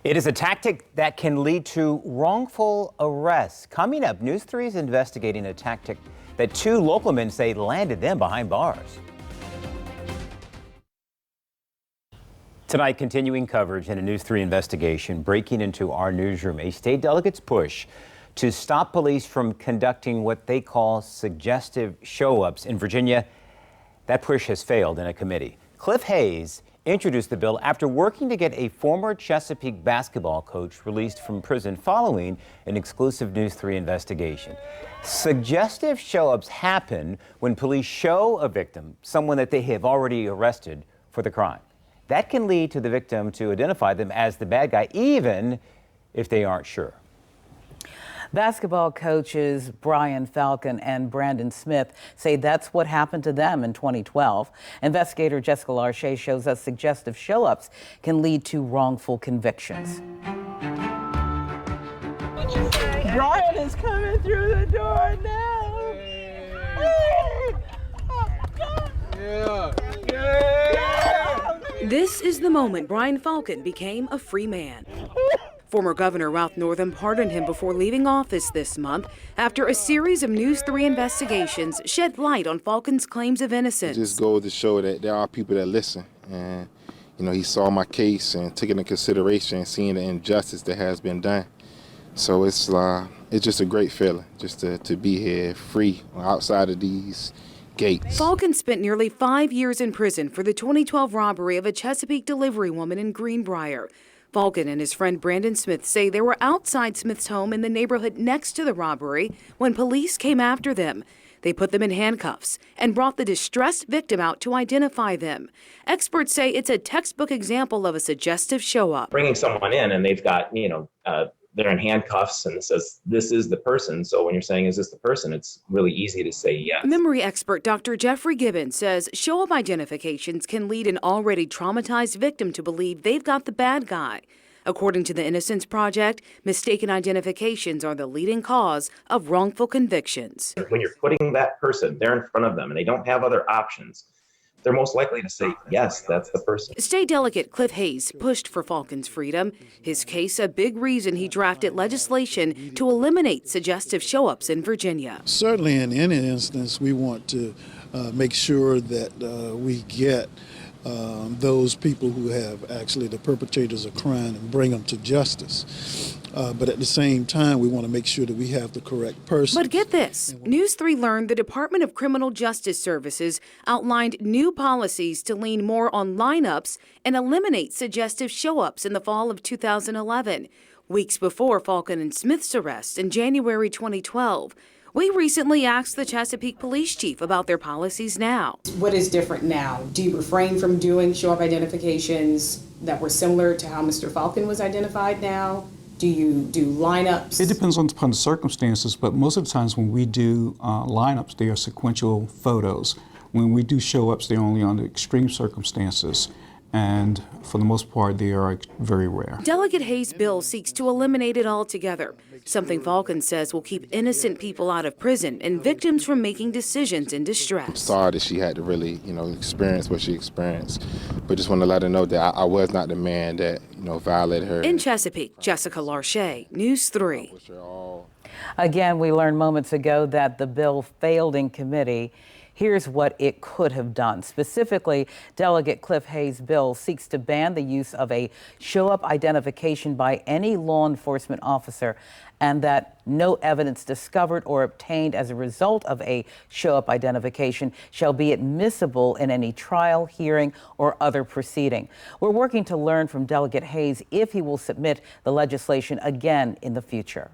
It is a tactic that can lead to wrongful arrests. Coming up, News 3 is investigating a tactic that two local men say landed them behind bars. Tonight, continuing coverage in a News 3 investigation, breaking into our newsroom, a state delegate's push to stop police from conducting what they call suggestive show-ups in Virginia. That push has failed in a committee. Cliff Hayes introduced the bill after working to get a former Chesapeake basketball coach released from prison following an exclusive News 3 investigation. Suggestive show-ups happen when police show a victim someone that they have already arrested for the crime. That can lead to the victim to identify them as the bad guy, even if they aren't sure. Basketball coaches Brian Falcon and Brandon Smith say that's what happened to them in 2012. Investigator Jessica Larche shows us suggestive show-ups can lead to wrongful convictions. Brian is coming through the door now. This is the moment Brian Falcon became a free man. Former Governor Ralph Northam pardoned him before leaving office this month after a series of News 3 investigations shed light on Falcon's claims of innocence. It just goes to show that there are people that listen. And, he saw my case and took it into consideration, seeing the injustice that has been done. So it's just a great feeling just to be here free outside of these gates. Falcon spent nearly 5 years in prison for the 2012 robbery of a Chesapeake delivery woman in Greenbrier. Falcon and his friend Brandon Smith say they were outside Smith's home in the neighborhood next to the robbery when police came after them. They put them in handcuffs and brought the distressed victim out to identify them. Experts say it's a textbook example of a suggestive show-up. Bringing someone in and they've got, they're in handcuffs and it says, this is the person. So when you're saying, is this the person? It's really easy to say yes. Memory expert Dr. Jeffrey Gibbons says show-up identifications can lead an already traumatized victim to believe they've got the bad guy. According to the Innocence Project, mistaken identifications are the leading cause of wrongful convictions. When you're putting that person there in front of them and they don't have other options, they're most likely to say, yes, that's the person. State Delegate Cliff Hayes pushed for Falcon's freedom. His case a big reason he drafted legislation to eliminate suggestive show-ups in Virginia. Certainly in any instance, we want to make sure that we get those people who have actually the perpetrators of crime and bring them to justice. But at the same time, we want to make sure that we have the correct person. But get this, News 3 learned the Department of Criminal Justice Services outlined new policies to lean more on lineups and eliminate suggestive show-ups in the fall of 2011, weeks before Falcon and Smith's arrest in January 2012. We recently asked the Chesapeake Police Chief about their policies now. What is different now? Do you refrain from doing show-up identifications that were similar to how Mr. Falcon was identified now? Do you do lineups? It depends upon the circumstances, but most of the times when we do lineups, they are sequential photos. When we do show-ups, they're only under extreme circumstances. And for the most part, they are very rare. Delegate Hayes' bill seeks to eliminate it altogether, something Falcon says will keep innocent people out of prison and victims from making decisions in distress. I'm sorry that she had to really, experience what she experienced, but just want to let her know that I was not the man that, violated her. In Chesapeake, Jessica Larche, News 3. Again, we learned moments ago that the bill failed in committee. Here's what it could have done. Specifically, Delegate Cliff Hayes' bill seeks to ban the use of a show-up identification by any law enforcement officer, and that no evidence discovered or obtained as a result of a show-up identification shall be admissible in any trial, hearing, or other proceeding. We're working to learn from Delegate Hayes if he will submit the legislation again in the future.